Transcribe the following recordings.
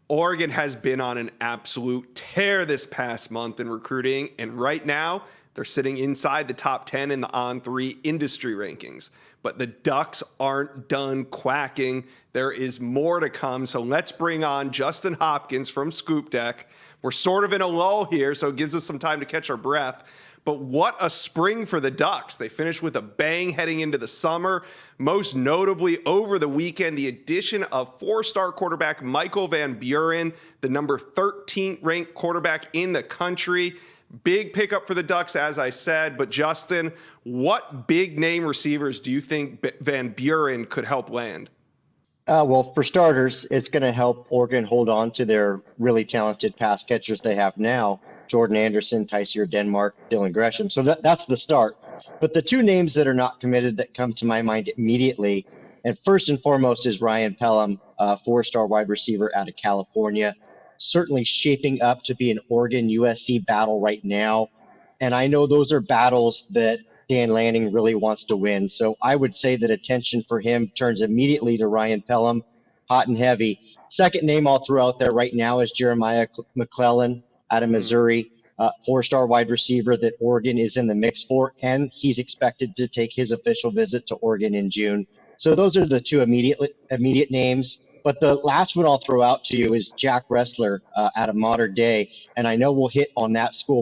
Oregon has been on an absolute tear this past month in recruiting, and right now they're sitting inside the top 10 in the On3 industry rankings. But the Ducks aren't done quacking. There is more to come. So let's bring on Justin Hopkins from ScoopDuck. We're sort of in a lull here, so it gives us some time to catch our breath. But what a spring for the Ducks. They finished with a bang heading into the summer. Most notably, over the weekend, the addition of four-star quarterback Michael Van Buren, the number 13th ranked quarterback in the country. Big pickup for the Ducks, as I said. But Justin, what big name receivers do you think Van Buren could help land? Well, for starters, it's going to help Oregon hold on to their really talented pass catchers they have now. Jordan Anderson, Tysier Denmark, Dylan Gresham. So that's the start. But the two names that are not committed that come to my mind immediately, and first and foremost is Ryan Pelham, four-star wide receiver out of California, certainly shaping up to be an Oregon-USC battle right now. And I know those are battles that Dan Lanning really wants to win. So I would say that attention for him turns immediately to Ryan Pelham, hot and heavy. Second name I'll throw out there right now is Jeremiah McClellan out of Missouri, four-star wide receiver that Oregon is in the mix for, and he's expected to take his official visit to Oregon in June. So those are the two immediate names. But the last one I'll throw out to you is Jack Ressler out of Modern Day, and I know we'll hit on that school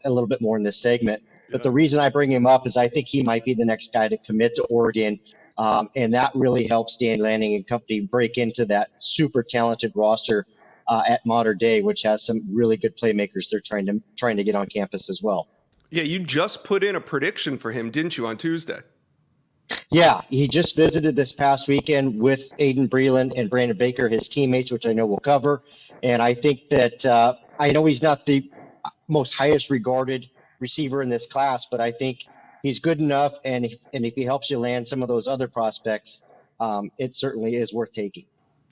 a little bit more in this segment. But the reason I bring him up is I think he might be the next guy to commit to Oregon, and that really helps Dan Lanning and company break into that super talented roster at Modern Day, which has some really good playmakers they're trying to get on campus as well. Yeah, you just put in a prediction for him, didn't you, on Tuesday? Yeah, he just visited this past weekend with Aiden Breland and Brandon Baker, his teammates, which I know we'll cover. And I think that I know he's not the most highest regarded receiver in this class, but I think he's good enough. And if he helps you land some of those other prospects, it certainly is worth taking.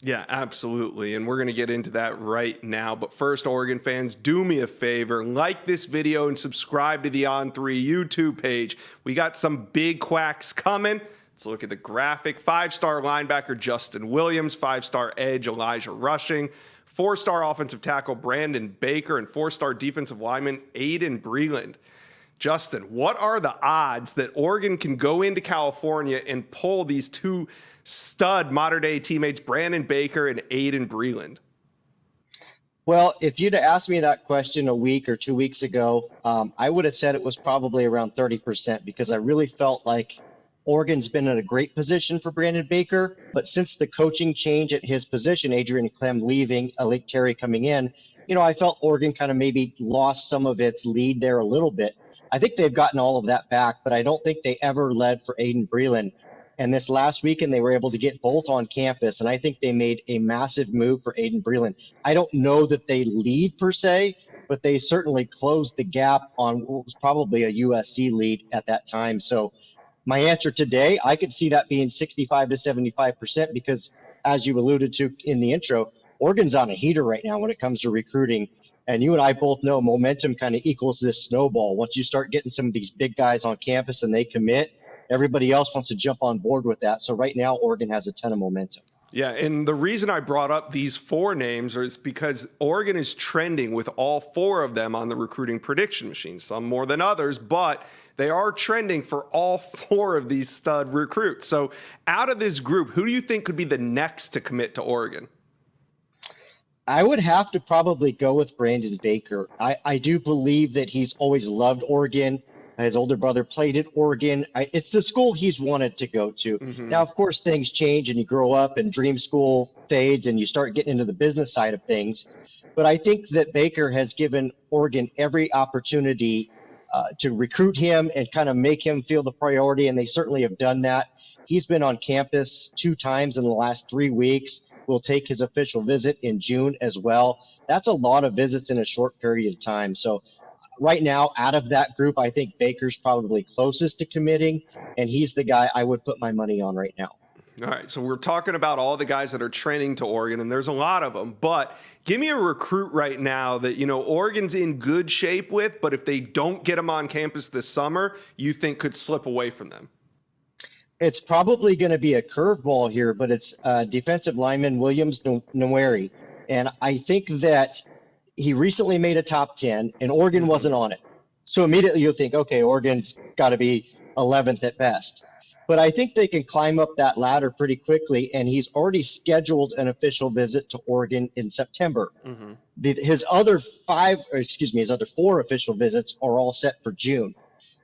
Yeah, absolutely. And we're going to get into that right now. But first, Oregon fans, do me a favor. Like this video and subscribe to the On3 YouTube page. We got some big quacks coming. Let's look at the graphic. 5-star linebacker Justin Williams, 5-star edge Elijah Rushing, 4-star offensive tackle Brandon Baker, and 4-star defensive lineman Aiden Breland. Justin, what are the odds that Oregon can go into California and pull these two stud modern-day teammates, Brandon Baker and Aiden Breland? Well, if you'd have asked me that question a week or 2 weeks ago, I would have said it was probably around 30% because I really felt like Oregon's been in a great position for Brandon Baker. But since the coaching change at his position, Adrian Clem leaving, Alec Terry coming in, I felt Oregon kind of maybe lost some of its lead there a little bit. I think they've gotten all of that back, but I don't think they ever led for Aiden Breland. And this last weekend, they were able to get both on campus, and I think they made a massive move for Aiden Breland. I don't know that they lead per se, but they certainly closed the gap on what was probably a USC lead at that time. So my answer today, I could see that being 65 to 75% because, as you alluded to in the intro, Oregon's on a heater right now when it comes to recruiting. And you and I both know momentum kind of equals this snowball. Once you start getting some of these big guys on campus and they commit, everybody else wants to jump on board with that. So right now, Oregon has a ton of momentum. Yeah, and the reason I brought up these four names is because Oregon is trending with all four of them on the recruiting prediction machine, some more than others, but they are trending for all four of these stud recruits. So out of this group, who do you think could be the next to commit to Oregon? I would have to probably go with Brandon Baker. I do believe that he's always loved Oregon. His older brother played at Oregon. It's the school he's wanted to go to. Mm-hmm. Now, of course, things change and you grow up and dream school fades and you start getting into the business side of things. But I think that Baker has given Oregon every opportunity to recruit him and kind of make him feel the priority, and they certainly have done that. He's been on campus 2 times in the last 3 weeks. Will take his official visit in June as well. That's a lot of visits in a short period of time. So right now, out of that group, I think Baker's probably closest to committing, and he's the guy I would put my money on right now. All right, so we're talking about all the guys that are trending to Oregon, and there's a lot of them. But give me a recruit right now that, Oregon's in good shape with, but if they don't get him on campus this summer, you think could slip away from them. It's probably going to be a curveball here, but it's defensive lineman Williams Nweri And I think that he recently made a top 10 and Oregon wasn't on it. So immediately you'll think, okay, Oregon's got to be 11th at best. But I think they can climb up that ladder pretty quickly. And he's already scheduled an official visit to Oregon in September. His other four official visits are all set for June.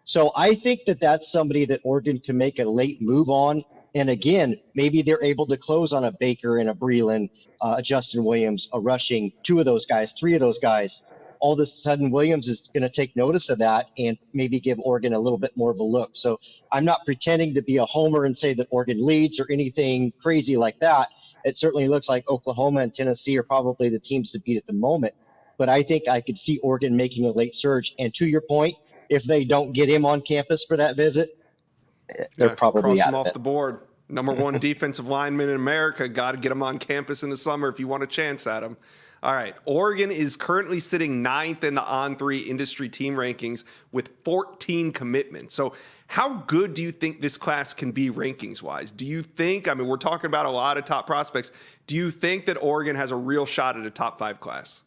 So I think that that's somebody that Oregon can make a late move on. And again, maybe they're able to close on a Baker and a Breland, a Justin Williams, a Rushing, two of those guys, three of those guys. All of a sudden, Williams is going to take notice of that and maybe give Oregon a little bit more of a look. So I'm not pretending to be a homer and say that Oregon leads or anything crazy like that. It certainly looks like Oklahoma and Tennessee are probably the teams to beat at the moment. But I think I could see Oregon making a late surge. And to your point, if they don't get him on campus for that visit, they're probably cross out him of off it. the board. Number one defensive lineman in America. Got to get him on campus in the summer if you want a chance at him. All right. Oregon is currently sitting 9th in the On3 industry team rankings with 14 commitments. So how good do you think this class can be rankings-wise? Do you think, I mean, we're talking about a lot of top prospects. Do you think that Oregon has a real shot at a top 5 class?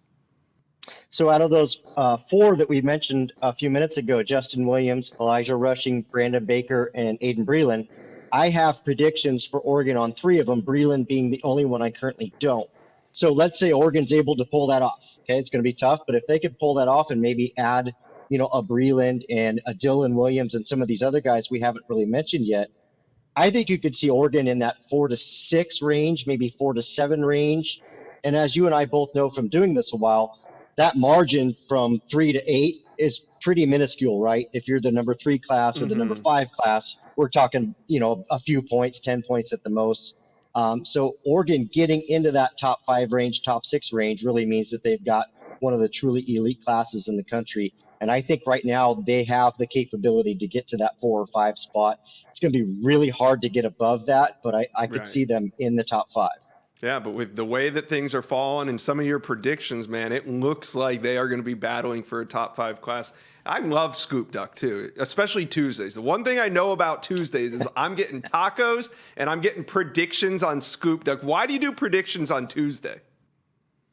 So out of those four that we mentioned a few minutes ago, Justin Williams, Elijah Rushing, Brandon Baker, and Aiden Breland, I have predictions for Oregon on 3 of them, Breland being the only one I currently don't. So let's say Oregon's able to pull that off. Okay, it's going to be tough, but if they could pull that off and maybe add, a Breland and a Dylan Williams and some of these other guys we haven't really mentioned yet, I think you could see Oregon in that 4 to 6 range, maybe 4 to 7 range. And as you and I both know from doing this a while, that margin from 3 to 8 is pretty minuscule, right? If you're the number 3 class or the number 5 class, we're talking, a few points, 10 points at the most. So Oregon getting into that top 5 range, top 6 range really means that they've got one of the truly elite classes in the country. And I think right now they have the capability to get to that 4 or 5 spot. It's going to be really hard to get above that, but I could see them in the top 5. Yeah, but with the way that things are falling and some of your predictions, man, it looks like they are going to be battling for a top 5 class. I love ScoopDuck too, especially Tuesdays. The one thing I know about Tuesdays is I'm getting tacos and I'm getting predictions on ScoopDuck. Why do you do predictions on Tuesday?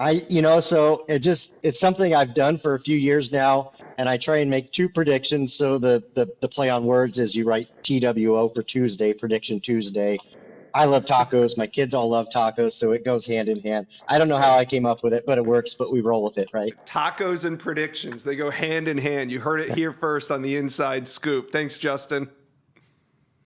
So it's something I've done for a few years now, and I try and make 2 predictions. So the play on words is you write TWO for Tuesday, Prediction Tuesday. I love tacos. My kids all love tacos, so it goes hand in hand. I don't know how I came up with it, but it works, but we roll with it, right? Tacos and predictions, they go hand in hand. You heard it here first on the Inside Scoop. Thanks, Justin.